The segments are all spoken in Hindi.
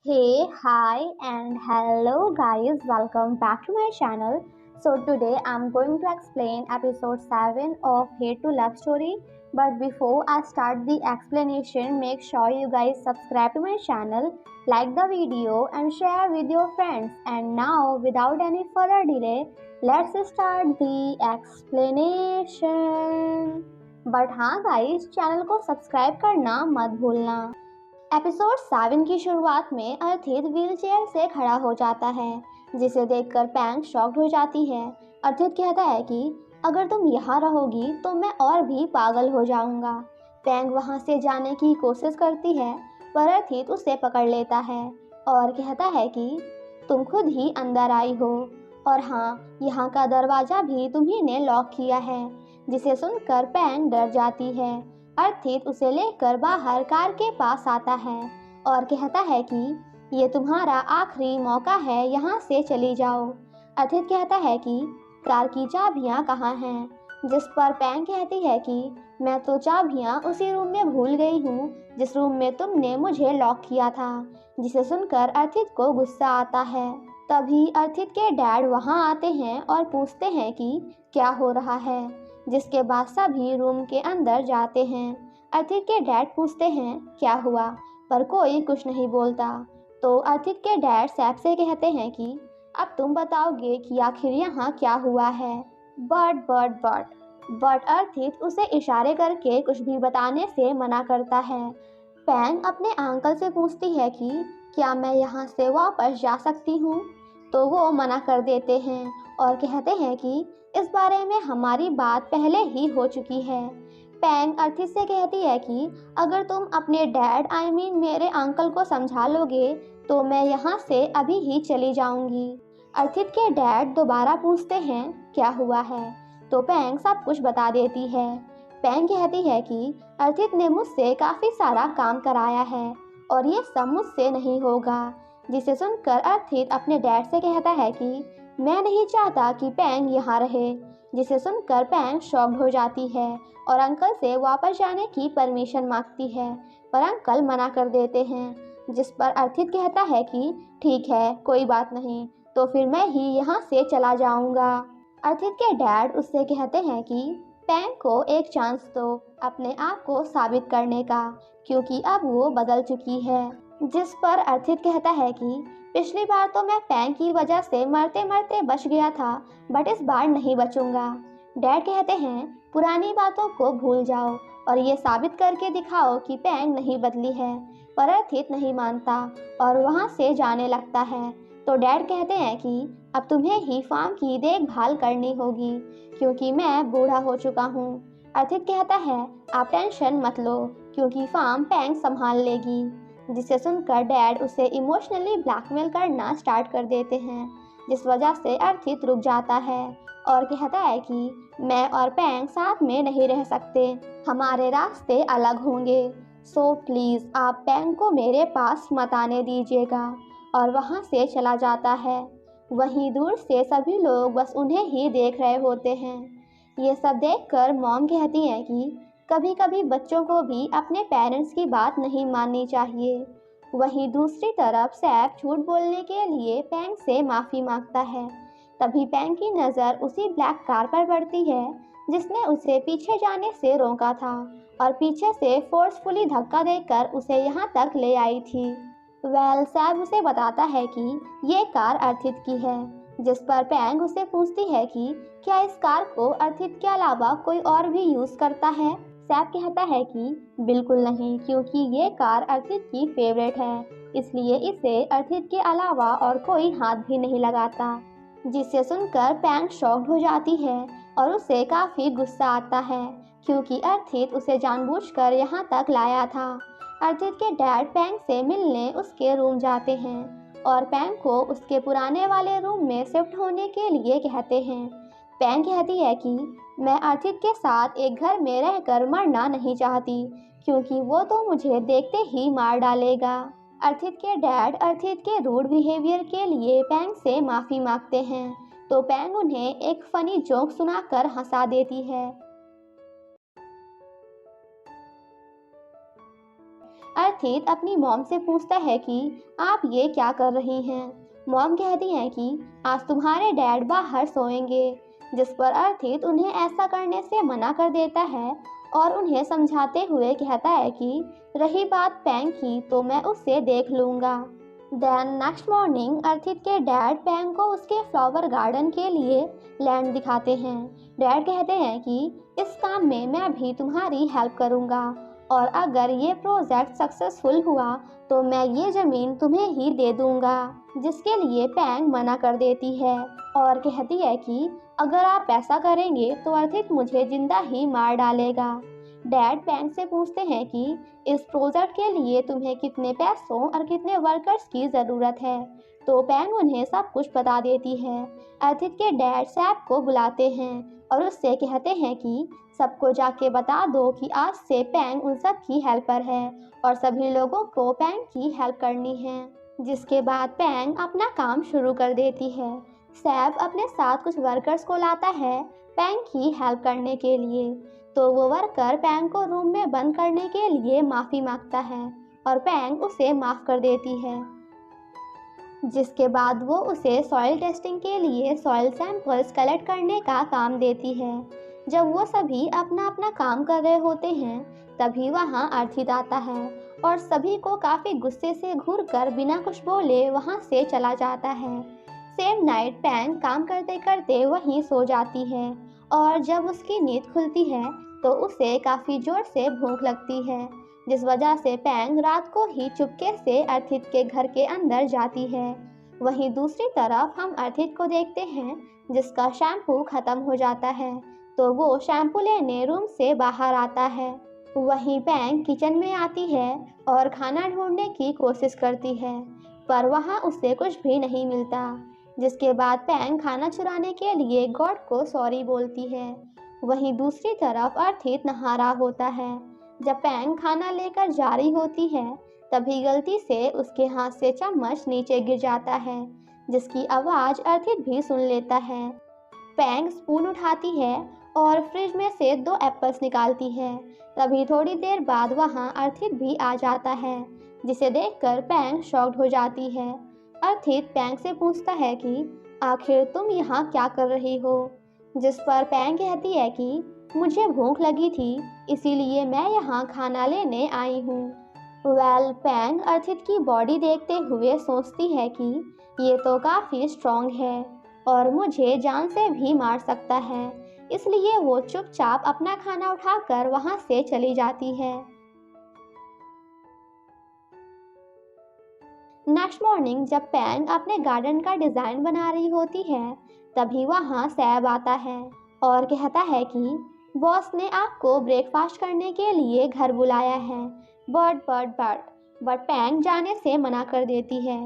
Hey, hi, and hello, guys. Welcome back to my channel. So, today I'm going to explain episode 7 of Hate to Love Story. But before I start the explanation, make sure you guys subscribe to my channel, like the video, and share with your friends. And now, without any further delay, let's start the explanation. But हाँ गाइस, चैनल को सब्सक्राइब करना मत भूलना। एपिसोड 7 की शुरुआत में अर्थित व्हीलचेयर से खड़ा हो जाता है, जिसे देखकर पैंग शॉक्ड हो जाती है। अर्थित कहता है कि अगर तुम यहाँ रहोगी तो मैं और भी पागल हो जाऊंगा। पैंग वहाँ से जाने की कोशिश करती है, पर अर्थित उसे पकड़ लेता है और कहता है कि तुम खुद ही अंदर आई हो, और हाँ, यहाँ का दरवाज़ा भी तुम्ही ने लॉक किया है। जिसे सुनकर पैंग डर जाती है। अर्थित उसे लेकर बाहर कार के पास आता है और कहता है कि ये तुम्हारा आखिरी मौका है, यहाँ से चली जाओ। अर्थित कहता है कि कार की चाबियाँ कहाँ हैं, जिस पर पैंग कहती है कि मैं तो चाबियाँ उसी रूम में भूल गई हूँ जिस रूम में तुमने मुझे लॉक किया था। जिसे सुनकर अर्थित को गुस्सा आता है। तभी अर्थित के डैड वहाँ आते हैं और पूछते हैं कि क्या हो रहा है, जिसके बाद सभी रूम के अंदर जाते हैं। अर्थित के डैड पूछते हैं क्या हुआ, पर कोई कुछ नहीं बोलता। तो अर्थित के डैड सैप से कहते हैं कि अब तुम बताओगे कि आखिर यहाँ क्या हुआ है। बट अर्थित उसे इशारे करके कुछ भी बताने से मना करता है। पैंग अपने अंकल से पूछती है कि क्या मैं यहाँ से वापस जा सकती हूँ, तो वो मना कर देते हैं और कहते हैं कि इस बारे में हमारी बात पहले ही हो चुकी है। पैंग अर्थित से कहती है कि अगर तुम अपने डैड मेरे अंकल को समझा लोगे तो मैं यहाँ से अभी ही चली जाऊंगी। अर्थित के डैड दोबारा पूछते हैं क्या हुआ है, तो पैंग सब कुछ बता देती है। पैंग कहती है कि अर्थित ने मुझसे काफ़ी सारा काम कराया है और ये सब मुझसे नहीं होगा। जिसे सुनकर अर्थित अपने डैड से कहता है कि मैं नहीं चाहता कि पैंग यहाँ रहे। जिसे सुनकर पैंग शॉक्ड हो जाती है और अंकल से वापस जाने की परमिशन मांगती है, पर अंकल मना कर देते हैं। जिस पर अर्थित कहता है कि ठीक है, कोई बात नहीं, तो फिर मैं ही यहाँ से चला जाऊँगा। अर्थित के डैड उससे कहते हैं कि पैंग को एक चांस दो अपने आप को साबित करने का, क्योंकि अब वो बदल चुकी है। जिस पर अर्थित कहता है कि पिछली बार तो मैं पैंग की वजह से मरते मरते बच गया था, बट इस बार नहीं बचूंगा। डैड कहते हैं पुरानी बातों को भूल जाओ और ये साबित करके दिखाओ कि पैंग नहीं बदली है। पर अर्थित नहीं मानता और वहाँ से जाने लगता है। तो डैड कहते हैं कि अब तुम्हें ही फार्म की देखभाल करनी होगी, क्योंकि मैं बूढ़ा हो चुका हूँ। अर्थित कहता है आप टेंशन मत लो, क्योंकि फार्म पैंग संभाल लेगी। जिसे सुनकर डैड उसे इमोशनली ब्लैकमेल करना स्टार्ट कर देते हैं, जिस वजह से अर्थित रुक जाता है और कहता है कि मैं और पैंग साथ में नहीं रह सकते, हमारे रास्ते अलग होंगे। सो प्लीज़ आप पैंग को मेरे पास मत आने दीजिएगा, और वहाँ से चला जाता है। वहीं दूर से सभी लोग बस उन्हें ही देख रहे होते हैं। ये सब देखकर मॉम कहती हैं कि कभी कभी बच्चों को भी अपने पेरेंट्स की बात नहीं माननी चाहिए। वहीं दूसरी तरफ सैप झूठ बोलने के लिए पैंग से माफ़ी मांगता है। तभी पैंग की नज़र उसी ब्लैक कार पर पड़ती है जिसने उसे पीछे जाने से रोका था और पीछे से फोर्सफुली धक्का देकर उसे यहाँ तक ले आई थी। सैप उसे बताता है कि ये कार अर्थित की है, जिस पर पैंग उसे पूछती है कि क्या इस कार को अर्थित के अलावा कोई और भी यूज़ करता है। सैप कहता है कि बिल्कुल नहीं, क्योंकि ये कार अर्थित की फेवरेट है, इसलिए इसे अर्थित के अलावा और कोई हाथ भी नहीं लगाता। जिसे सुनकर पैंग शॉक्ड हो जाती है और उसे काफ़ी गुस्सा आता है, क्योंकि अर्थित उसे जानबूझकर यहाँ तक लाया था। अर्थित के डैड पैंग से मिलने उसके रूम जाते हैं और पैंग को उसके पुराने वाले रूम में शिफ्ट होने के लिए कहते हैं। पैंग कहती है कि मैं अर्थित के साथ एक घर में रहकर मरना नहीं चाहती, क्योंकि वो तो मुझे देखते ही मार डालेगा। अर्थित के डैड अर्थित के रूड बिहेवियर के लिए पैंग से माफ़ी मांगते हैं, तो पैंग उन्हें एक फ़नी जोक सुनाकर हंसा देती है। अर्थित अपनी मॉम से पूछता है कि आप ये क्या कर रही हैं। मॉम कहती हैं कि आज तुम्हारे डैड बाहर सोएंगे, जिस पर अर्थित उन्हें ऐसा करने से मना कर देता है और उन्हें समझाते हुए कहता है कि रही बात पैंग की तो मैं उससे देख लूँगा। देन नेक्स्ट मॉर्निंग अर्थित के डैड पैंग को उसके फ्लावर गार्डन के लिए लैंड दिखाते हैं। डैड कहते हैं कि इस काम में मैं भी तुम्हारी हेल्प करूँगा और अगर ये प्रोजेक्ट सक्सेसफुल हुआ तो मैं ये ज़मीन तुम्हें ही दे दूँगा, जिसके लिए पैंग मना कर देती है और कहती है कि अगर आप ऐसा करेंगे तो अर्थित मुझे जिंदा ही मार डालेगा। डैड पैंग से पूछते हैं कि इस प्रोजेक्ट के लिए तुम्हें कितने पैसों और कितने वर्कर्स की ज़रूरत है, तो पैंग उन्हें सब कुछ बता देती है। अर्थित के डैड सैप को बुलाते हैं और उससे कहते हैं कि सबको जाके बता दो कि आज से पैंग उन सब की हेल्पर है और सभी लोगों को पैंग की हेल्प करनी है। जिसके बाद पैंग अपना काम शुरू कर देती है। सैप अपने साथ कुछ वर्कर्स को लाता है पैंग की हेल्प करने के लिए, तो वो वर्कर पैंग को रूम में बंद करने के लिए माफ़ी मांगता है और पैंग उसे माफ़ कर देती है। जिसके बाद वो उसे सॉइल टेस्टिंग के लिए सॉइल सैंपल्स कलेक्ट करने का काम देती है। जब वो सभी अपना अपना काम कर रहे होते हैं तभी वहाँ अर्थित आता है और सभी को काफ़ी गुस्से से घूरकर बिना कुछ बोले वहाँ से चला जाता है। सेम नाइट पैंग काम करते करते वहीं सो जाती है और जब उसकी नींद खुलती है तो उसे काफ़ी ज़ोर से भूख लगती है, जिस वजह से पैंग रात को ही चुपके से अर्थित के घर के अंदर जाती है। वहीं दूसरी तरफ हम अर्थित को देखते हैं जिसका शैम्पू ख़त्म हो जाता है, तो वो शैम्पू लेने रूम से बाहर आता है। वहीं पैंग किचन में आती है और खाना ढूंढने की कोशिश करती है, पर वहाँ उसे कुछ भी नहीं मिलता। जिसके बाद पैंग खाना चुराने के लिए गॉड को सॉरी बोलती है। वहीं दूसरी तरफ अर्थित नहा रहा होता है। जब पैंग खाना लेकर जा रही होती है तभी गलती से उसके हाथ से चम्मच नीचे गिर जाता है, जिसकी आवाज़ अर्थित भी सुन लेता है। पैंग स्पून उठाती है और फ्रिज में से 2 एप्पल्स निकालती है। तभी थोड़ी देर बाद वहाँ अर्थित भी आ जाता है, जिसे देखकर पैंग शॉक्ड हो जाती है। अर्थित पैंग से पूछता है कि आखिर तुम यहाँ क्या कर रही हो, जिस पर पैंग कहती है कि मुझे भूख लगी थी इसीलिए मैं यहाँ खाना लेने आई हूँ। पैंग अर्थित की बॉडी देखते हुए सोचती है कि ये तो काफ़ी स्ट्रॉन्ग है और मुझे जान से भी मार सकता है, इसलिए वो चुपचाप अपना खाना उठाकर वहाँ से चली जाती है। नेक्स्ट मॉर्निंग जब पैंग अपने गार्डन का डिज़ाइन बना रही होती है तभी वहाँ सैब आता है और कहता है कि बॉस ने आपको ब्रेकफास्ट करने के लिए घर बुलाया है। बट पैंग जाने से मना कर देती है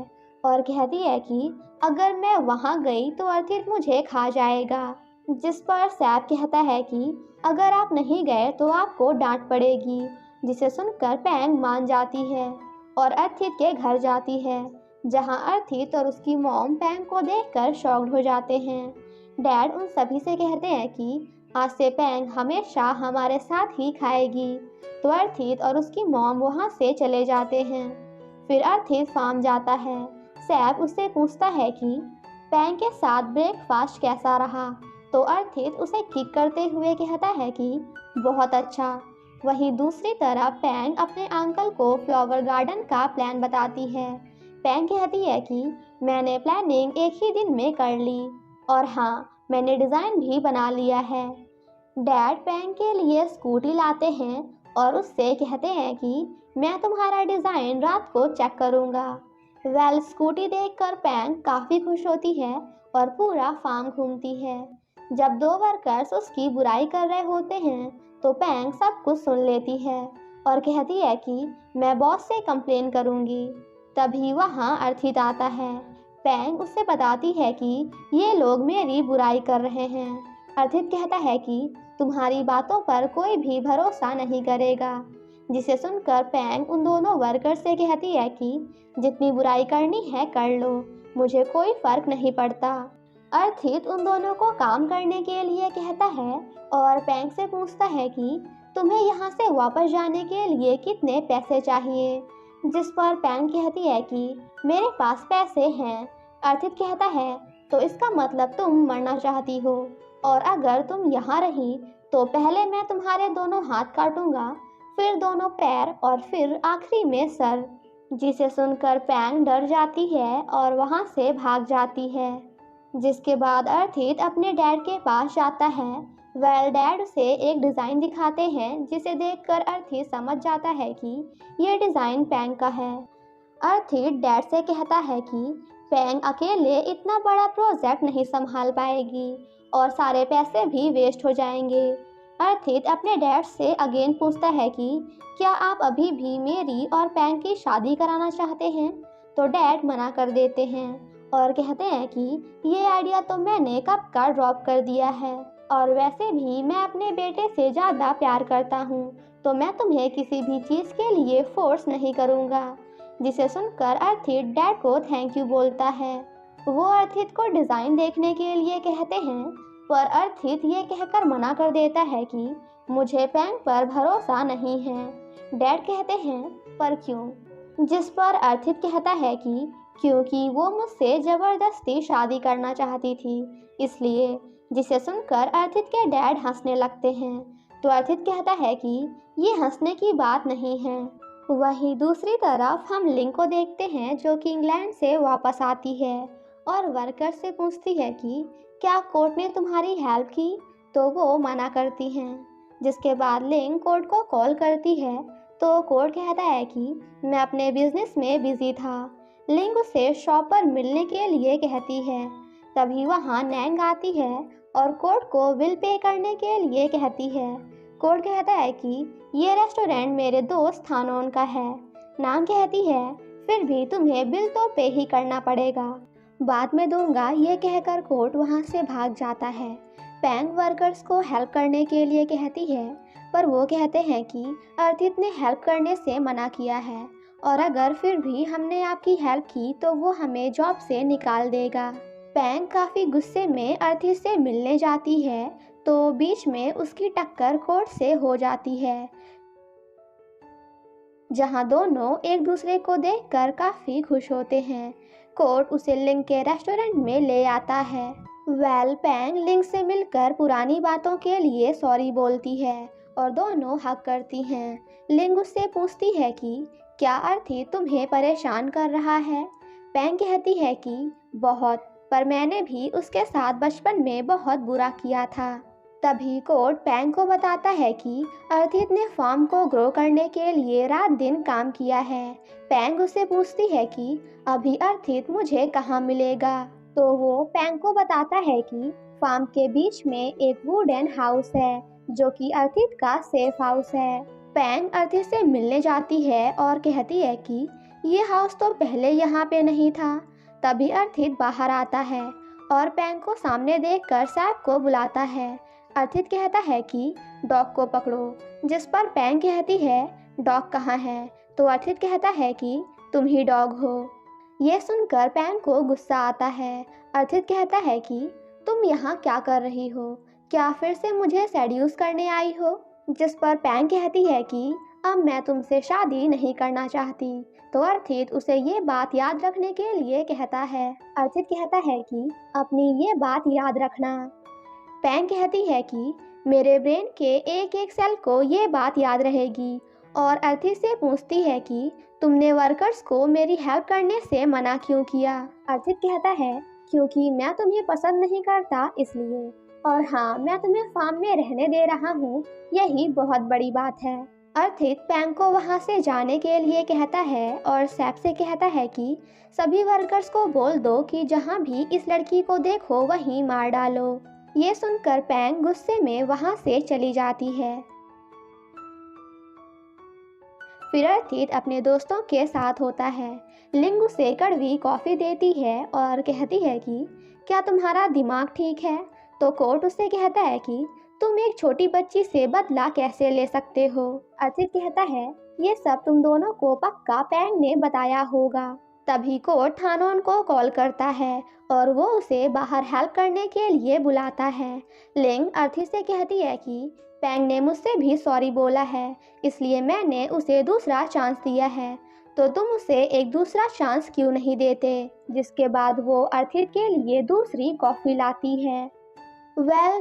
और कहती है कि अगर मैं वहाँ गई तो अर्थित मुझे खा जाएगा, जिस पर सैब कहता है कि अगर आप नहीं गए तो आपको डांट पड़ेगी, जिसे सुनकर पैंग मान जाती है और अर्थित के घर जाती है, जहां अर्थित और उसकी मॉम पैंग को देखकर शॉक्ड हो जाते हैं। डैड उन सभी से कहते हैं कि आज से पैंग हमेशा हमारे साथ ही खाएगी, तो अर्थित और उसकी मॉम वहां से चले जाते हैं। फिर अर्थित फार्म जाता है। सैब उससे पूछता है कि पैंग के साथ ब्रेकफास्ट कैसा रहा, तो अर्थित उसे किक करते हुए कहता है कि बहुत अच्छा। वहीं दूसरी तरफ पैंग अपने अंकल को फ्लावर गार्डन का प्लान बताती है। पैंग कहती है कि मैंने प्लानिंग एक ही दिन में कर ली और हाँ, मैंने डिज़ाइन भी बना लिया है। डैड पैंग के लिए स्कूटी लाते हैं और उससे कहते हैं कि मैं तुम्हारा डिज़ाइन रात को चेक करूँगा। स्कूटी देखकर पैंग काफ़ी खुश होती है और पूरा फार्म घूमती है। जब 2 वर्कर्स उसकी बुराई कर रहे होते हैं तो पैंग सब कुछ सुन लेती है और कहती है कि मैं बॉस से कंप्लेन करूँगी। तभी वहाँ अर्थित आता है। पैंग उससे बताती है कि ये लोग मेरी बुराई कर रहे हैं। अर्थित कहता है कि तुम्हारी बातों पर कोई भी भरोसा नहीं करेगा, जिसे सुनकर पैंग उन दोनों वर्कर से कहती है कि जितनी बुराई करनी है कर लो, मुझे कोई फर्क नहीं पड़ता। अर्थित उन दोनों को काम करने के लिए कहता है और पैंग से पूछता है कि तुम्हें यहाँ से वापस जाने के लिए कितने पैसे चाहिए, जिस पर पैंग कहती है कि मेरे पास पैसे हैं। अर्थित कहता है तो इसका मतलब तुम मरना चाहती हो, और अगर तुम यहाँ रही तो पहले मैं तुम्हारे दोनों हाथ काटूंगा, फिर दोनों पैर और फिर आखिरी में सर। जिसे सुनकर पैंग डर जाती है और वहाँ से भाग जाती है। जिसके बाद अर्थित अपने डैड के पास जाता है। डैड उसे एक डिज़ाइन दिखाते हैं, जिसे देखकर अर्थित समझ जाता है कि ये डिज़ाइन पैंग का है। अर्थित डैड से कहता है कि पैंग अकेले इतना बड़ा प्रोजेक्ट नहीं संभाल पाएगी और सारे पैसे भी वेस्ट हो जाएंगे। अर्थित अपने डैड से अगेन पूछता है कि क्या आप अभी भी मेरी और पैंग की शादी कराना चाहते हैं, तो डैड मना कर देते हैं और कहते हैं कि ये आइडिया तो मैंने कब का ड्रॉप कर दिया है, और वैसे भी मैं अपने बेटे से ज़्यादा प्यार करता हूँ, तो मैं तुम्हें किसी भी चीज़ के लिए फोर्स नहीं करूँगा। जिसे सुनकर अर्थित डैड को थैंक यू बोलता है। वो अर्थित को डिज़ाइन देखने के लिए कहते हैं, पर अर्थित ये कहकर मना कर देता है कि मुझे पैंग पर भरोसा नहीं है। डैड कहते हैं पर क्यों? जिस पर अर्थित कहता है कि क्योंकि वो मुझसे ज़बरदस्ती शादी करना चाहती थी, इसलिए। जिसे सुनकर अर्थित के डैड हंसने लगते हैं, तो अर्थित कहता है कि ये हंसने की बात नहीं है। वहीं दूसरी तरफ हम लिंग को देखते हैं, जो कि इंग्लैंड से वापस आती है और वर्कर से पूछती है कि क्या कोर्ट ने तुम्हारी हेल्प की, तो वो मना करती हैं। जिसके बाद लिंग कोर्ट को कॉल करती है, तो कोर्ट कहता है कि मैं अपने बिजनेस में बिजी था। लिंग उसे शॉप पर मिलने के लिए कहती है। तभी वहाँ नैंग आती है और कोर्ट को बिल पे करने के लिए कहती है। कोर्ट कहता है कि ये रेस्टोरेंट मेरे दोस्त थानोन का है। नांग कहती है फिर भी तुम्हें बिल तो पे ही करना पड़ेगा, बाद में दूंगा, ये कहकर कोर्ट वहाँ से भाग जाता है। पैंग वर्कर्स को हेल्प करने के लिए कहती है, पर वो कहते हैं कि अर्थित ने हेल्प करने से मना किया है, और अगर फिर भी हमने आपकी हेल्प की तो वो हमें जॉब से निकाल देगा। पैंग काफ़ी गुस्से में अर्थित से मिलने जाती है, तो बीच में उसकी टक्कर कोर्ट से हो जाती है, जहां दोनों एक दूसरे को देखकर काफ़ी खुश होते हैं। कोर्ट उसे लिंग के रेस्टोरेंट में ले आता है। पैंग लिंग से मिलकर पुरानी बातों के लिए सॉरी बोलती है और दोनों हक करती हैं। लिंग उससे पूछती है कि क्या अर्थित तुम्हें परेशान कर रहा है। पैंग कहती है कि बहुत, पर मैंने भी उसके साथ बचपन में बहुत बुरा किया था। तभी कोर्ट पैंग को बताता है कि अर्थित ने फार्म को ग्रो करने के लिए रात दिन काम किया है। पैंग उससे पूछती है कि अभी अर्थित मुझे कहाँ मिलेगा, तो वो पैंग को बताता है कि फार्म के बीच में एक वुडन हाउस है, जो कि अर्थित का सेफ हाउस है। पैंग अर्थित से मिलने जाती है और कहती है कि ये हाउस तो पहले यहाँ पे नहीं था। तभी अर्थित बाहर आता है और पैंग को सामने देखकर सैप को बुलाता है। अर्थित कहता है कि डॉग को पकड़ो, जिस पर पैंग कहती है डॉग कहाँ है, तो अर्थित कहता है कि तुम ही डॉग हो। यह सुनकर पैंग को गुस्सा आता है। अर्थित कहता है कि तुम यहाँ क्या कर रही हो, क्या फिर से मुझे सेड्यूस करने आई हो। जिस पर पैंग कहती है कि अब मैं तुमसे शादी नहीं करना चाहती, तो अर्थित उसे ये बात याद रखने के लिए कहता है। अर्थित कहता है कि अपनी ये बात याद रखना। पैंग कहती है कि मेरे ब्रेन के एक एक सेल को ये बात याद रहेगी, और अर्थित से पूछती है कि तुमने वर्कर्स को मेरी हेल्प करने से मना क्यों किया। अर्थित कहता है क्योंकि मैं तुम्हें पसंद नहीं करता इसलिए, और हाँ, मैं तुम्हें फार्म में रहने दे रहा हूँ, यही बहुत बड़ी बात है। अर्थित पैंग को वहाँ से जाने के लिए कहता है और सैप से कहता है कि सभी वर्कर्स को बोल दो कि जहाँ भी इस लड़की को देखो वहीं मार डालो। ये सुनकर पैंग गुस्से में वहाँ से चली जाती है। फिर अर्थित अपने दोस्तों के साथ होता है। लिंग उसे कड़वी कॉफ़ी देती है और कहती है कि क्या तुम्हारा दिमाग ठीक है, तो कोर्ट उससे कहता है कि तुम एक छोटी बच्ची से बदला कैसे ले सकते हो। अर्थित कहता है ये सब तुम दोनों को पक्का पैंग ने बताया होगा। तभी कोर्ट थानोन को कॉल करता है और वो उसे बाहर हेल्प करने के लिए बुलाता है। लिंग अर्थित से कहती है कि पैंग ने मुझसे भी सॉरी बोला है, इसलिए मैंने उसे दूसरा चांस दिया है, तो तुम उसे एक दूसरा चांस क्यों नहीं देते। जिसके बाद वो अर्थित के लिए दूसरी कॉफ़ी लाती है।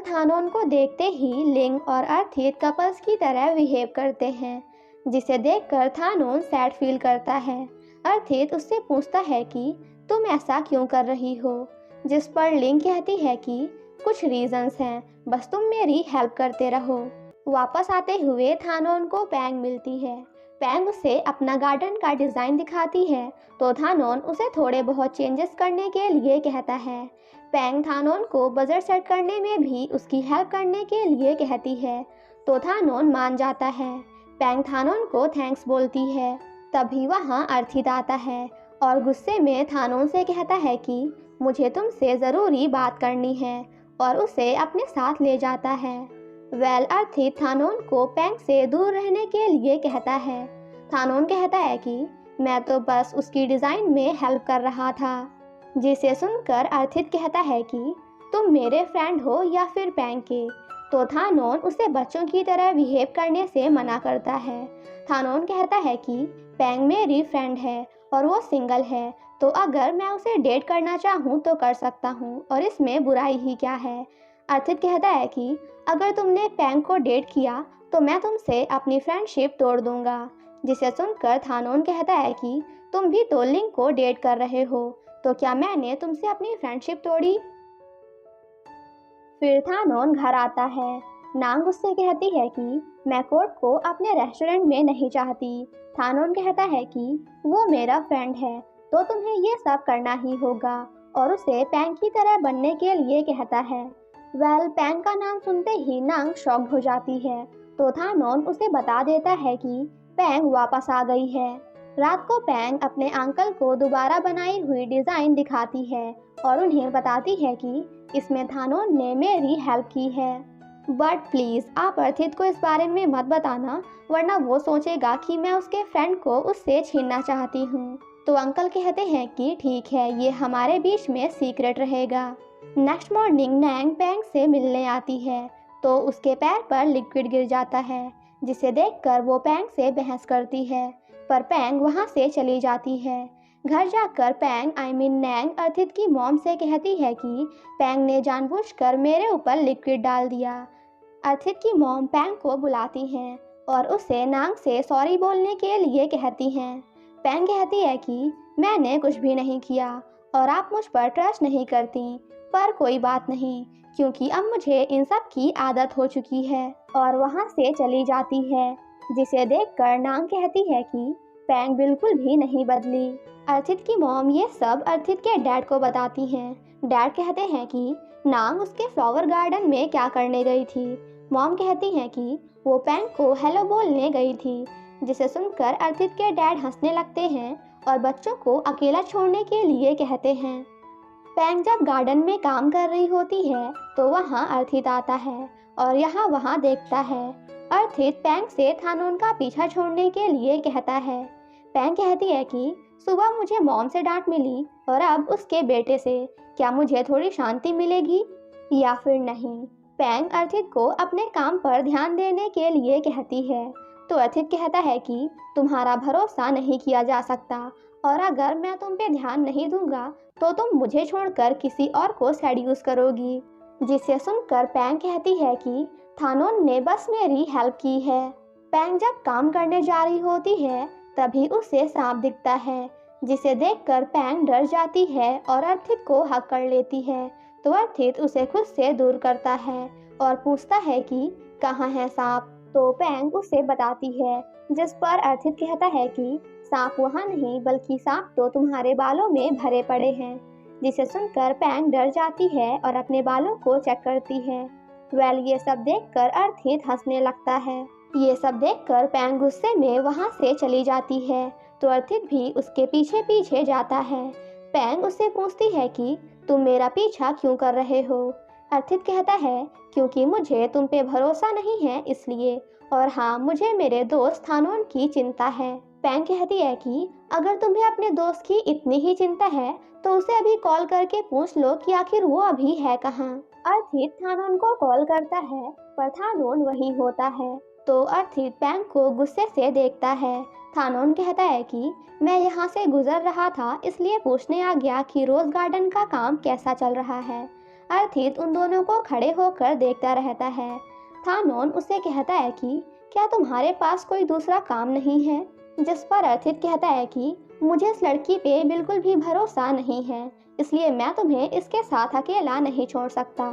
थानोन को देखते ही लिंग और अर्थित कपल्स की तरह बिहेव करते हैं, जिसे देखकर थानोन सैड फील करता है। अर्थित उससे पूछता है कि तुम ऐसा क्यों कर रही हो, जिस पर लिंग कहती है कि कुछ रीजंस हैं, बस तुम मेरी हेल्प करते रहो। वापस आते हुए थानोन को पैंग मिलती है। पैंग उसे अपना गार्डन का डिज़ाइन दिखाती है, तो थानोन उसे थोड़े बहुत चेंजेस करने के लिए कहता है। पैंग थानोन को बजट सेट करने में भी उसकी हेल्प करने के लिए कहती है, तो थानोन मान जाता है। पैंग थानोन को थैंक्स बोलती है। तभी वहाँ अर्थित आता है और गुस्से में थानोन से कहता है कि मुझे तुमसे ज़रूरी बात करनी है, और उसे अपने साथ ले जाता है। अर्थित थानोन को पैंग से दूर रहने के लिए कहता है। थानोन कहता है कि मैं तो बस उसकी डिज़ाइन में हेल्प कर रहा था, जिसे सुनकर अर्थित कहता है कि तुम मेरे फ्रेंड हो या फिर पैंग के। तो थानोन उसे बच्चों की तरह बिहेव करने से मना करता है। थानोन कहता है कि पैंग मेरी फ्रेंड है और वो सिंगल है, तो अगर मैं उसे डेट करना चाहूँ तो कर सकता हूँ, और इसमें बुराई ही क्या है। अर्थित कहता है कि अगर तुमने पैंग को डेट किया तो मैं तुमसे अपनी फ्रेंडशिप तोड़ दूंगा, जिसे सुनकर थानोन कहता है कि तुम भी तो लिंग को डेट कर रहे हो, तो क्या मैंने तुमसे अपनी फ्रेंडशिप तोड़ी। फिर थानोन घर आता है। नांग उससे कहती है कि मैं कोर्ट को अपने रेस्टोरेंट में नहीं चाहती। थानोन कहता है कि वो मेरा फ्रेंड है, तो तुम्हें ये सब करना ही होगा, और उसे पैंग की तरह बनने के लिए कहता है। पैंग का नाम सुनते ही नांग शॉक्ड हो जाती है, तो थानोन उसे बता देता है कि पैंग वापस आ गई है। रात को पैंग अपने अंकल को दोबारा बनाई हुई डिज़ाइन दिखाती है और उन्हें बताती है कि इसमें थानोन ने मेरी हेल्प की है, बट प्लीज़ आप अर्थित को इस बारे में मत बताना, वरना वो सोचेगा कि मैं उसके फ्रेंड को उससे छीनना चाहती हूँ। तो अंकल कहते हैं कि ठीक है, ये हमारे बीच में सीक्रेट रहेगा। नेक्स्ट मॉर्निंग नैंग पैंग से मिलने आती है, तो उसके पैर पर लिक्विड गिर जाता है, जिसे देखकर वो पैंग से बहस करती है, पर पैंग वहाँ से चली जाती है। घर जाकर पैंग नैंग अर्थित की मॉम से कहती है कि पैंग ने जानबूझकर मेरे ऊपर लिक्विड डाल दिया। अर्थित की मॉम पैंग को बुलाती हैं और उसे नांग से सॉरी बोलने के लिए कहती हैं। पैंग कहती है कि मैंने कुछ भी नहीं किया और आप मुझ पर ट्रस्ट नहीं करती, पर कोई बात नहीं, क्योंकि अब मुझे इन सब की आदत हो चुकी है, और वहाँ से चली जाती है, जिसे देखकर नांग कहती है कि पैंग बिल्कुल भी नहीं बदली। अर्थित की मॉम ये सब अर्थित के डैड को बताती हैं। डैड कहते हैं कि नांग उसके फ्लावर गार्डन में क्या करने गई थी। मॉम कहती हैं कि वो पैंग को हेलो बोलने गई थी, जिसे सुनकर अर्थित के डैड हंसने लगते हैं और बच्चों को अकेला छोड़ने के लिए कहते हैं। पैंग जब गार्डन में काम कर रही होती है तो वहाँ अर्थित आता है और यहाँ वहाँ देखता है। अर्थित पैंग से थानोन का पीछा छोड़ने के लिए कहता है। पैंग कहती है कि सुबह मुझे मॉम से डांट मिली और अब उसके बेटे से, क्या मुझे थोड़ी शांति मिलेगी या फिर नहीं। पैंग अर्थित को अपने काम पर ध्यान देने के लिए कहती है, तो अर्थित कहता है कि तुम्हारा भरोसा नहीं किया जा सकता, और अगर मैं तुम पे ध्यान नहीं दूंगा तो तुम मुझे छोड़कर किसी और को सेड्यूस करोगी, जिसे सुनकर पैंग कहती है कि थानोन ने बस मेरी हेल्प की है। पैंग जब काम करने जा रही होती है तभी उसे सांप दिखता है, जिसे देखकर पैंग डर जाती है और अर्थित को हक कर लेती है, तो अर्थित उसे खुद से दूर करता है और पूछता है कि कहाँ है सांप। तो पैंग उसे बताती है, जिस पर अर्थित कहता है कि सांप वहाँ नहीं, बल्कि सांप तो तुम्हारे बालों में भरे पड़े हैं, जिसे सुनकर पैंग डर जाती है और अपने बालों को चेक करती है। ये सब देखकर अर्थित हंसने लगता है। ये सब देखकर पैंग गुस्से में वहाँ से चली जाती है, तो अर्थित भी उसके पीछे पीछे जाता है। पैंग उससे पूछती है कि तुम मेरा पीछा क्यों कर रहे हो। अर्थित कहता है क्योंकि मुझे तुम पे भरोसा नहीं है इसलिए, और हाँ, मुझे मेरे दोस्त थानोन की चिंता है। पैंग कहती है कि अगर तुम्हें अपने दोस्त की इतनी ही चिंता है तो उसे अभी कॉल करके पूछ लो कि आखिर वो अभी है कहाँ। अर्थित थानोन को कॉल करता है, पर थानोन वही होता है, तो अर्थित पैंग को गुस्से से देखता है। थानोन कहता है कि मैं यहाँ से गुजर रहा था, इसलिए पूछने आ गया कि रोज़ गार्डन का काम कैसा चल रहा है। अर्थित उन दोनों को खड़े होकर देखता रहता है। थानोन उसे कहता है कि क्या तुम्हारे पास कोई दूसरा काम नहीं है? जिस पर अर्थित कहता है कि मुझे इस लड़की पे बिल्कुल भी भरोसा नहीं है, इसलिए मैं तुम्हें इसके साथ अकेला नहीं छोड़ सकता।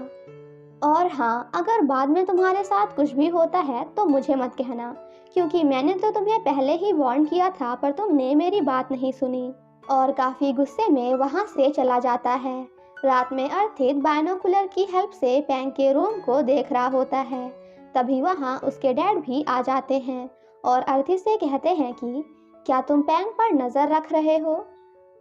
और हाँ, अगर बाद में तुम्हारे साथ कुछ भी होता है तो मुझे मत कहना, क्योंकि मैंने तो तुम्हें पहले ही वार्न किया था, पर तुमने मेरी बात नहीं सुनी। और काफ़ी गुस्से में वहाँ से चला जाता है। रात में अर्थित बाइनोकुलर की हेल्प से पैंग के रूम को देख रहा होता है। तभी वहाँ उसके डैड भी आ जाते हैं और अर्थित से कहते हैं कि क्या तुम पैंग पर नज़र रख रहे हो?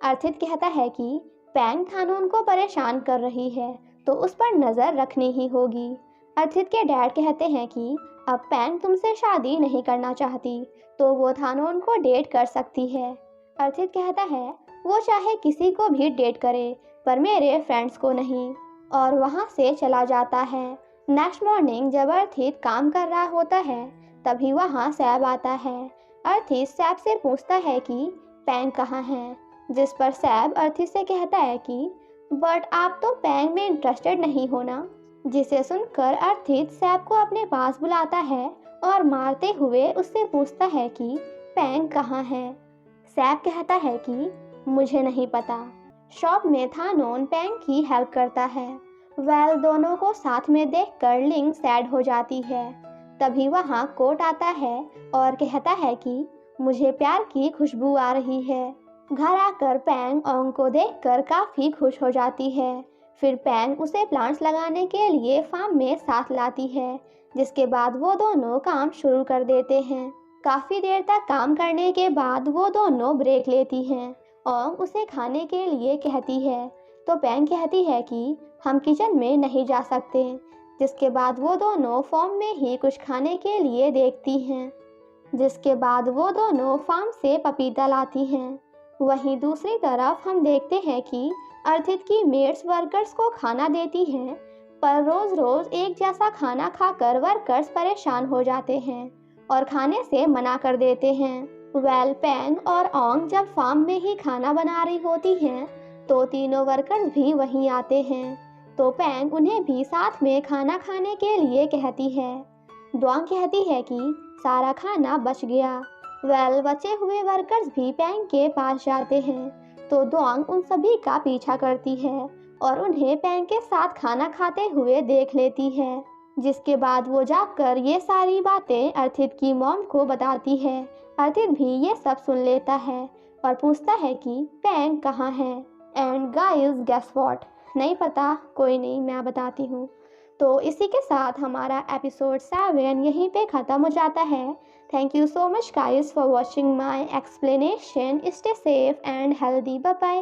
अर्थित कहता है कि पैंग थानोन को परेशान कर रही है, तो उस पर नज़र रखनी ही होगी। अर्थित के डैड कहते हैं कि अब पैंग तुमसे शादी नहीं करना चाहती, तो वो थानोन को डेट कर सकती है। अर्थित कहता है वो चाहे किसी को भी डेट करे, पर मेरे फ्रेंड्स को नहीं, और वहाँ से चला जाता है। नेक्स्ट मॉर्निंग जब अर्थित काम कर रहा होता है, तभी वहाँ सैब आता है। अर्थित सैब से पूछता है कि पैंग कहाँ है, जिस पर सैब अर्थित से कहता है कि बट आप तो पैंग में इंटरेस्टेड नहीं हो ना। जिसे सुनकर अर्थित सैब को अपने पास बुलाता है और मारते हुए उससे पूछता है कि पैंग कहाँ है। सैब कहता है कि मुझे नहीं पता। शॉप में थानोन पैंग की हेल्प करता है। दोनों को साथ में देखकर लिंग सैड हो जाती है। तभी वहाँ कोट आता है और कहता है कि मुझे प्यार की खुशबू आ रही है। घर आकर पैंग ओंग को देखकर काफ़ी खुश हो जाती है। फिर पैंग उसे प्लांट्स लगाने के लिए फार्म में साथ लाती है, जिसके बाद वो दोनों काम शुरू कर देते हैं। काफ़ी देर तक काम करने के बाद वो दोनों ब्रेक लेती हैं। ओंग उसे खाने के लिए कहती है, तो पैंग कहती है कि हम किचन में नहीं जा सकते, जिसके बाद वो दोनों फार्म में ही कुछ खाने के लिए देखती हैं। जिसके बाद वो दोनों फार्म से पपीता लाती हैं। वहीं दूसरी तरफ हम देखते हैं कि अर्थित की मेड्स वर्कर्स को खाना देती हैं, पर रोज़ रोज़ एक जैसा खाना खाकर वर्कर्स परेशान हो जाते हैं और खाने से मना कर देते हैं। पैंग और ओंग जब फार्म में ही खाना बना रही होती हैं, तो तीनों वर्कर्स भी वहीं आते हैं, तो पैंग उन्हें भी साथ में खाना खाने के लिए कहती है। द्वांग कहती है कि सारा खाना बच गया। बचे हुए वर्कर्स भी पैंग के पास जाते हैं, तो द्वांग उन सभी का पीछा करती है और उन्हें पैंग के साथ खाना खाते हुए देख लेती है। जिसके बाद वो जाकर ये सारी बातें अर्थित की मॉम को बताती है। अर्थित भी ये सब सुन लेता है और पूछता है कि पैंग कहाँ है। एंड गाइस गेस व्हाट, नहीं पता, कोई नहीं, मैं बताती हूँ। तो इसी के साथ हमारा एपिसोड 7 यहीं पे ख़त्म हो जाता है। Thank you so much guys for watching my explanation. Stay safe and healthy. Bye bye.